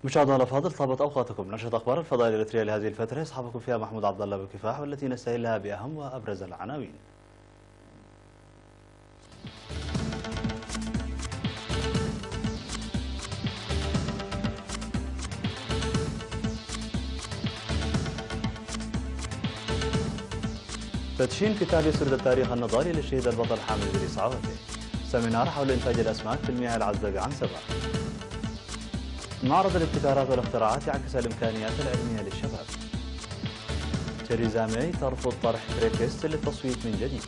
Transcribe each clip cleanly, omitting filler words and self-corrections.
مشاهدينا الافاضل، طابت اوقاتكم. نشرة اخبار الفضاء الاريتريه لهذه الفتره يصحبكم فيها محمود عبد الله بالكفاح، والتي نستهلها باهم وابرز العناوين. تدشين كتاب يسرد التاريخ النضالي للشهيد البطل حامد إدريس عواتي. سمينار حول انتاج الاسماك في المياه العذبه بعنسبه. معرض الابتكارات والاختراعات يعكس الامكانيات العلميه للشباب. تيريزا ماي ترفض طرح بريكست للتصويت من جديد.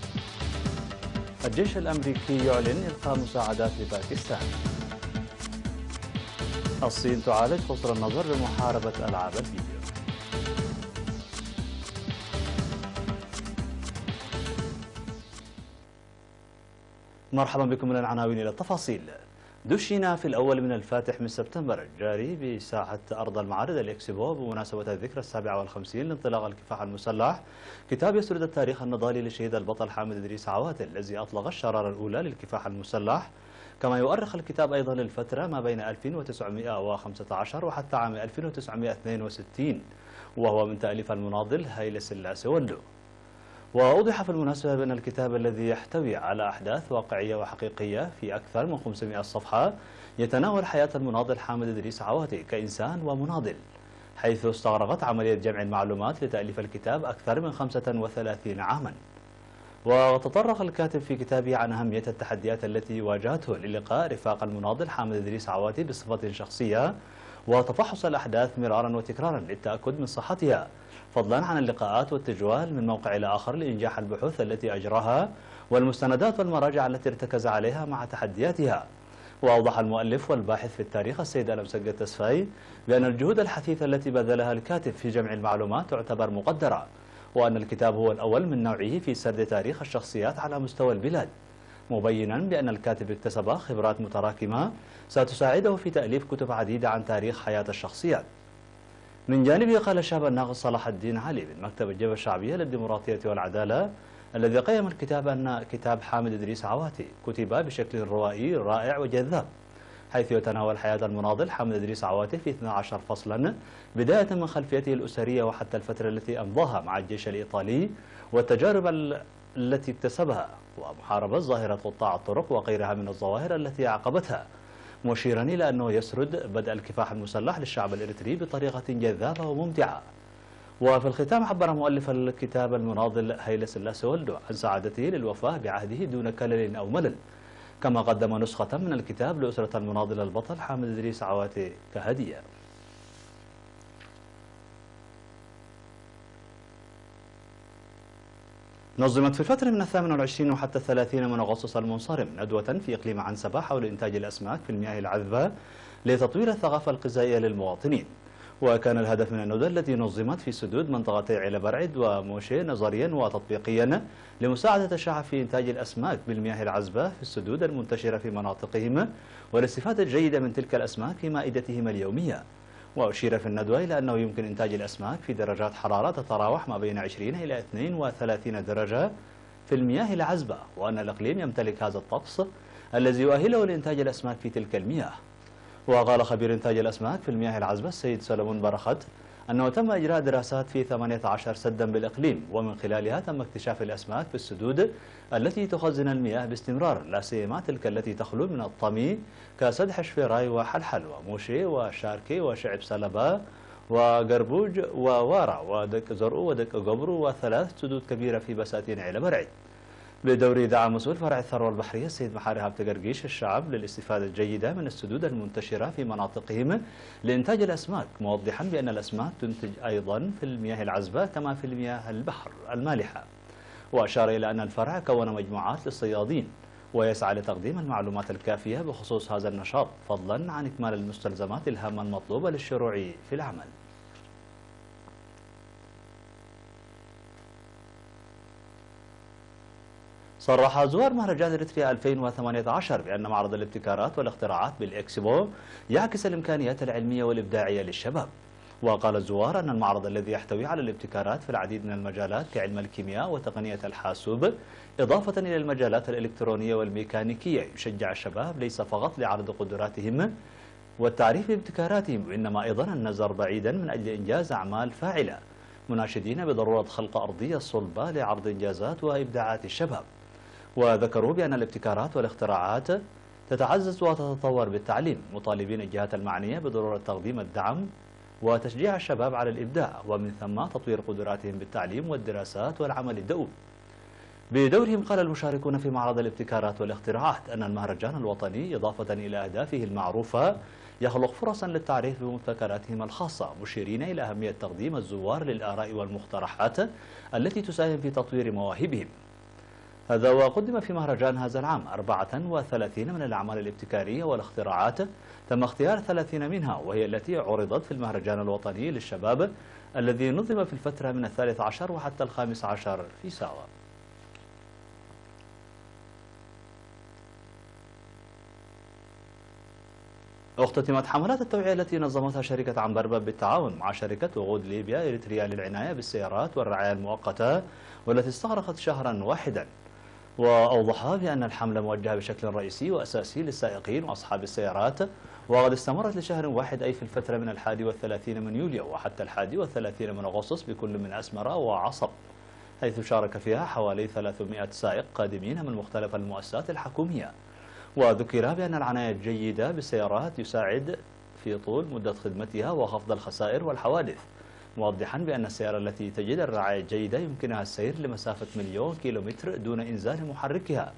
الجيش الامريكي يعلن القاء مساعدات لباكستان. الصين تعالج قصر النظر بمحاربه العاب الفيديو. مرحبا بكم من العناوين الى التفاصيل. دشن في الأول من الفاتح من سبتمبر الجاري بساحة أرض المعارض الإكسبو بمناسبة الذكرى 57 لانطلاق الكفاح المسلح كتاب يسرد التاريخ النضالي للشهيد البطل حامد إدريس عواتي الذي أطلق الشرارة الأولى للكفاح المسلح، كما يؤرخ الكتاب أيضا للفترة ما بين 1915 وحتى عام 1962، وهو من تأليف المناضل هايلة سلاسي ولو. وأوضح في المناسبة بأن الكتاب الذي يحتوي على أحداث واقعية وحقيقية في أكثر من 500 صفحة يتناول حياة المناضل حامد إدريس عواتي كإنسان ومناضل، حيث استغرقت عملية جمع المعلومات لتأليف الكتاب أكثر من 35 عاما. وتطرق الكاتب في كتابه عن أهمية التحديات التي واجهته للقاء رفاق المناضل حامد إدريس عواتي بصفة شخصية، وتفحص الأحداث مرارا وتكرارا للتأكد من صحتها، فضلا عن اللقاءات والتجوال من موقع إلى آخر لإنجاح البحوث التي أجراها والمستندات والمراجع التي ارتكز عليها مع تحدياتها. وأوضح المؤلف والباحث في التاريخ السيد ألمسجد التسفاي بأن الجهود الحثيثة التي بذلها الكاتب في جمع المعلومات تعتبر مقدرة، وأن الكتاب هو الأول من نوعه في سرد تاريخ الشخصيات على مستوى البلاد، مبينا بأن الكاتب اكتسب خبرات متراكمة ستساعده في تأليف كتب عديدة عن تاريخ حياة الشخصيات. من جانبه قال الشاب الناقد صلاح الدين علي من مكتب الجبهة الشعبية للديمقراطية والعدالة الذي قيم الكتاب أن كتاب حامد إدريس عواتي كتب بشكل روائي رائع وجذاب، حيث يتناول حياة المناضل حامد إدريس عواتي في 12 فصلا، بداية من خلفيته الأسرية وحتى الفترة التي أمضاها مع الجيش الإيطالي والتجارب التي اكتسبها ومحاربة ظاهرة قطاع الطرق وغيرها من الظواهر التي عاقبتها، مشيرا إلى أنه يسرد بدء الكفاح المسلح للشعب الإريتري بطريقة جذابة وممتعة. وفي الختام عبر مؤلف الكتاب المناضل هايلة سلاسي ولو عن سعادته للوفاة بعهده دون كلل أو ملل، كما قدم نسخة من الكتاب لأسرة المناضل البطل حامد إدريس عواتي كهدية. نظمت في الفترة من 28 وحتى 30 من أغسطس المنصرم ندوة في إقليم عنسبة حول إنتاج الأسماك في المياه العذبة لتطوير الثقافة الغذائية للمواطنين. وكان الهدف من الندوة التي نظمت في سدود منطقتي عيلة برعد وموشي نظريا وتطبيقيا لمساعدة الشعب في إنتاج الأسماك بالمياه العذبة في السدود المنتشرة في مناطقهم والاستفادة الجيدة من تلك الأسماك في مائدتهم اليومية. وأشير في الندوة إلى أنه يمكن إنتاج الأسماك في درجات حرارة تتراوح ما بين 20 إلى 32 درجة في المياه العذبة، وأن الإقليم يمتلك هذا الطقس الذي يؤهله لإنتاج الأسماك في تلك المياه. وقال خبير إنتاج الأسماك في المياه العذبة السيد سلمون برخت أنه تم إجراء دراسات في 18 سدا بالإقليم، ومن خلالها تم اكتشاف الأسماك في السدود التي تخزن المياه باستمرار، لا سيما تلك التي تخلو من الطمي كسدح شفيراي وحلحل وموشي وشاركي وشعب سلبا وقربوج ووارا ودك زرقو ودك قبرو وثلاث سدود كبيرة في بساتين عيلة برعد. بدوري دعم مسؤول فرع الثروة البحرية السيد محاري عبد القرقيش الشعب للاستفادة الجيدة من السدود المنتشرة في مناطقهم لإنتاج الأسماك، موضحا بأن الأسماك تنتج أيضا في المياه العذبة كما في المياه البحر المالحة. وأشار إلى أن الفرع كون مجموعات للصيادين ويسعى لتقديم المعلومات الكافية بخصوص هذا النشاط، فضلا عن إكمال المستلزمات الهامة المطلوبة للشروع في العمل. صرح زوار مهرجان إريتريا 2018 بأن معرض الابتكارات والاختراعات بالإكسبو يعكس الإمكانيات العلمية والإبداعية للشباب. وقال الزوار أن المعرض الذي يحتوي على الابتكارات في العديد من المجالات كعلم الكيمياء وتقنية الحاسوب إضافة إلى المجالات الإلكترونية والميكانيكية يشجع الشباب ليس فقط لعرض قدراتهم والتعريف بابتكاراتهم وإنما أيضا النظر بعيدا من أجل إنجاز أعمال فاعلة، مناشدين بضرورة خلق أرضية صلبة لعرض إنجازات وإبداعات الشباب. وذكروا بأن الابتكارات والاختراعات تتعزز وتتطور بالتعليم، مطالبين الجهات المعنية بضرورة تقديم الدعم وتشجيع الشباب على الإبداع ومن ثم تطوير قدراتهم بالتعليم والدراسات والعمل الدؤوب. بدورهم قال المشاركون في معرض الابتكارات والاختراعات أن المهرجان الوطني إضافة إلى أهدافه المعروفة يخلق فرصا للتعريف بمبتكراتهم الخاصة، مشيرين إلى أهمية تقديم الزوار للآراء والمقترحات التي تساهم في تطوير مواهبهم. هذا وقدم في مهرجان هذا العام 34 من الأعمال الابتكارية والاختراعات، تم اختيار 30 منها وهي التي عرضت في المهرجان الوطني للشباب الذي نظم في الفترة من 13 وحتى 15 في ساوة. اختتمت حملات التوعية التي نظمتها شركة عنبربب بالتعاون مع شركة وقود ليبيا إريتريا للعناية بالسيارات والرعاية المؤقتة والتي استغرقت شهرا واحدا. وأوضحها بأن الحملة موجهة بشكل رئيسي وأساسي للسائقين وأصحاب السيارات، وقد استمرت لشهر واحد أي في الفترة من 31 من يوليو وحتى 31 من أغسطس بكل من أسمرة وعصب، حيث شارك فيها حوالي 300 سائق قادمين من مختلف المؤسسات الحكومية. وذكر بأن العناية الجيدة بالسيارات يساعد في طول مدة خدمتها وخفض الخسائر والحوادث، موضحا بأن السيارة التي تجد الرعاية الجيدة يمكنها السير لمسافة 1,000,000 كيلومتر دون إنزال محركها.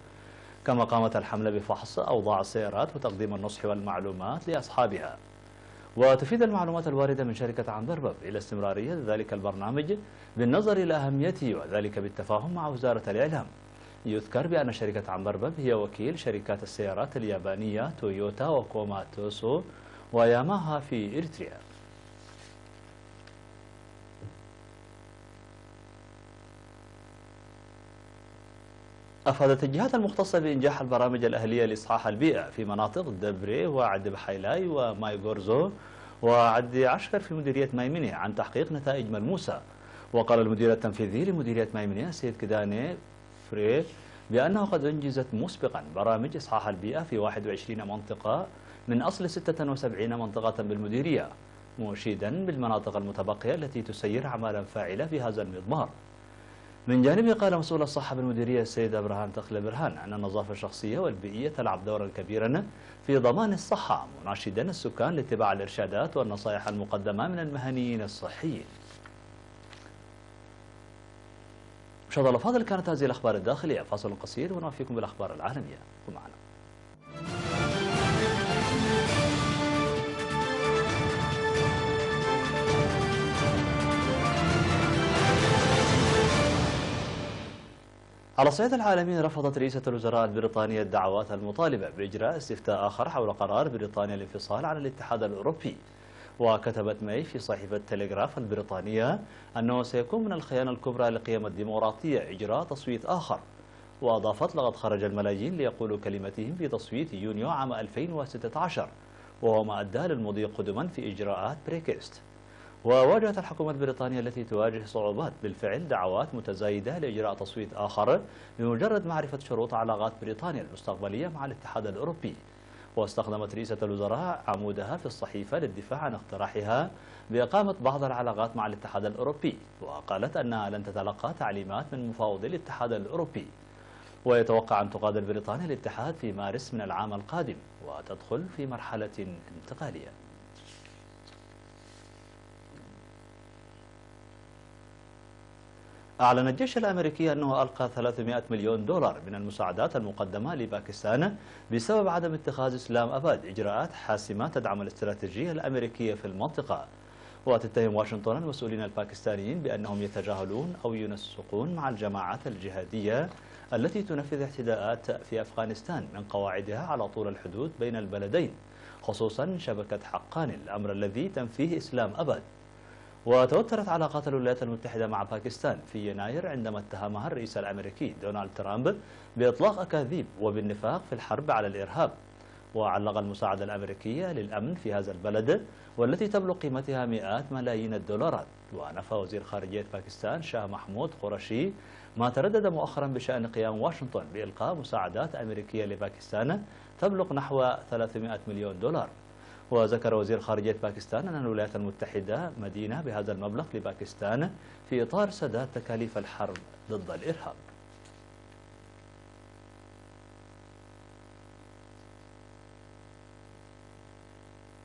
كما قامت الحملة بفحص أوضاع السيارات وتقديم النصح والمعلومات لأصحابها. وتفيد المعلومات الواردة من شركة عنبربب إلى استمرارية ذلك البرنامج بالنظر إلى أهميته وذلك بالتفاهم مع وزارة الإعلام. يذكر بأن شركة عنبربب هي وكيل شركات السيارات اليابانية تويوتا وكوماتوسو وياماها في إريتريا. أفادت الجهات المختصة بإنجاح البرامج الأهلية لإصحاح البيئة في مناطق دبري وعد بحيلاي ومايغورزو وعد عشكر في مديرية ميمنة عن تحقيق نتائج ملموسة. وقال المدير التنفيذي لمديرية ميمنة السيد كداني فري بأنه قد أنجزت مسبقا برامج إصحاح البيئة في 21 منطقة من أصل 76 منطقة بالمديرية، مشيدا بالمناطق المتبقية التي تسير أعمالا فاعلة في هذا المضمار. من جانبه قال مسؤول الصحة بالمديرية السيد أبراهام تخلى برهان أن النظافة الشخصية والبيئية تلعب دورا كبيرا في ضمان الصحة، مناشدا السكان لاتباع الإرشادات والنصائح المقدمة من المهنيين الصحيين. مشاهدينا الأفاضل، كانت هذه الأخبار الداخلية. فاصل قصير ونوافيكم بالأخبار العالمية. كن معنا. على الصعيد العالمي، رفضت رئيسة الوزراء البريطانية الدعوات المطالبة بإجراء استفتاء آخر حول قرار بريطانيا الانفصال عن الاتحاد الأوروبي. وكتبت ماي في صحيفة تلغراف البريطانية أنه سيكون من الخيانة الكبرى لقيم الديمقراطية إجراء تصويت آخر. وأضافت: لقد خرج الملايين ليقولوا كلمتهم في تصويت يونيو عام 2016 وهو ما أدى للمضي قدما في إجراءات بريكست. وواجهت الحكومة البريطانية التي تواجه صعوبات بالفعل دعوات متزايدة لإجراء تصويت آخر بمجرد معرفة شروط علاقات بريطانيا المستقبلية مع الاتحاد الأوروبي. واستخدمت رئيسة الوزراء عمودها في الصحيفة للدفاع عن اقتراحها بإقامة بعض العلاقات مع الاتحاد الأوروبي، وقالت أنها لن تتلقى تعليمات من مفوضي الاتحاد الأوروبي. ويتوقع أن تغادر بريطانيا الاتحاد في مارس من العام القادم وتدخل في مرحلة انتقالية. أعلن الجيش الأمريكي أنه ألقى 300 مليون دولار من المساعدات المقدمة لباكستان بسبب عدم اتخاذ إسلام أباد إجراءات حاسمة تدعم الاستراتيجية الأمريكية في المنطقة. وتتهم واشنطن المسؤولين الباكستانيين بأنهم يتجاهلون أو ينسقون مع الجماعات الجهادية التي تنفذ اعتداءات في أفغانستان من قواعدها على طول الحدود بين البلدين، خصوصا شبكة حقان، الأمر الذي تنفيه إسلام أباد. وتوترت علاقات الولايات المتحدة مع باكستان في يناير عندما اتهمها الرئيس الأمريكي دونالد ترامب بإطلاق أكاذيب وبالنفاق في الحرب على الإرهاب. وعلق المساعدة الأمريكية للأمن في هذا البلد والتي تبلغ قيمتها مئات ملايين الدولارات. ونفى وزير خارجية باكستان شاه محمود قرشي ما تردد مؤخرا بشأن قيام واشنطن بإلقاء مساعدات أمريكية لباكستان تبلغ نحو 300 مليون دولار. وذكر وزير خارجية باكستان أن الولايات المتحدة مدينة بهذا المبلغ لباكستان في إطار سداد تكاليف الحرب ضد الإرهاب.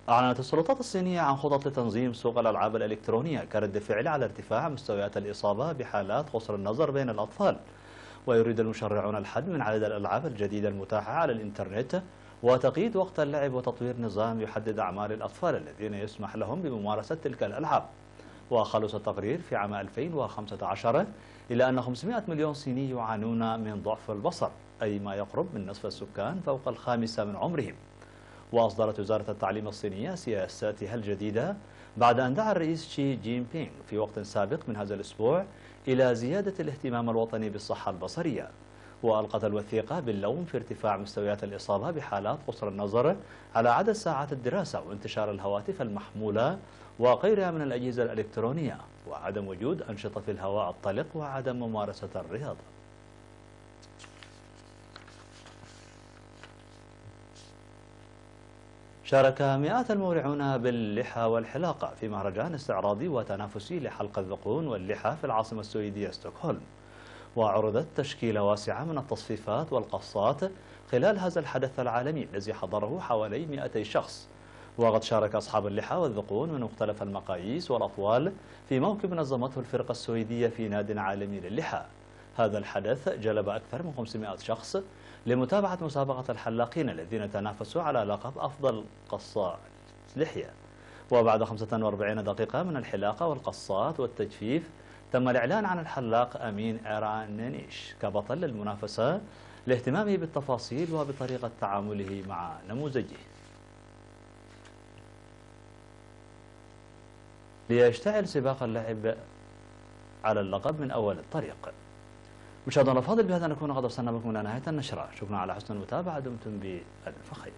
أعلنت السلطات الصينية عن خطط لتنظيم سوق الألعاب الإلكترونية كرد فعل على ارتفاع مستويات الإصابة بحالات قصر النظر بين الأطفال. ويريد المشرعون الحد من عدد الألعاب الجديدة المتاحة على الإنترنت وتقييد وقت اللعب وتطوير نظام يحدد أعمار الأطفال الذين يسمح لهم بممارسة تلك الألعاب. وخلص التقرير في عام 2015 إلى أن 500 مليون صيني يعانون من ضعف البصر، أي ما يقرب من نصف السكان فوق الخامسة من عمرهم. وأصدرت وزارة التعليم الصينية سياساتها الجديدة بعد أن دعا الرئيس شي جين بينغ في وقت سابق من هذا الأسبوع إلى زيادة الاهتمام الوطني بالصحة البصرية. وألقت الوثيقة باللوم في ارتفاع مستويات الإصابة بحالات قصر النظر على عدد ساعات الدراسة وانتشار الهواتف المحمولة وغيرها من الأجهزة الإلكترونية وعدم وجود أنشطة في الهواء الطلق وعدم ممارسة الرياضة. شارك مئات المورعون باللحى والحلاقة في مهرجان استعراضي وتنافسي لحلق الذقون واللحى في العاصمة السويدية ستوكهولم. وعرضت تشكيلة واسعة من التصفيفات والقصات خلال هذا الحدث العالمي الذي حضره حوالي 200 شخص. وقد شارك أصحاب اللحى والذقون من مختلف المقاييس والأطوال في موكب نظمته الفرقة السويدية في ناد عالمي للحى. هذا الحدث جلب أكثر من 500 شخص لمتابعة مسابقة الحلاقين الذين تنافسوا على لقب أفضل قصاء لحية. وبعد 45 دقيقة من الحلاقة والقصات والتجفيف تم الإعلان عن الحلاق أمين إيرانينيش كبطل للمنافسة لاهتمامه بالتفاصيل وبطريقة تعامله مع نموذجه. ليشتعل سباق اللعب على اللقب من أول الطريق. مشاهدينا الأفاضل، بهذا نكون قد وصلنا بكم إلى نهاية النشرة. شكرا على حسن المتابعة، دمتم بألف خير.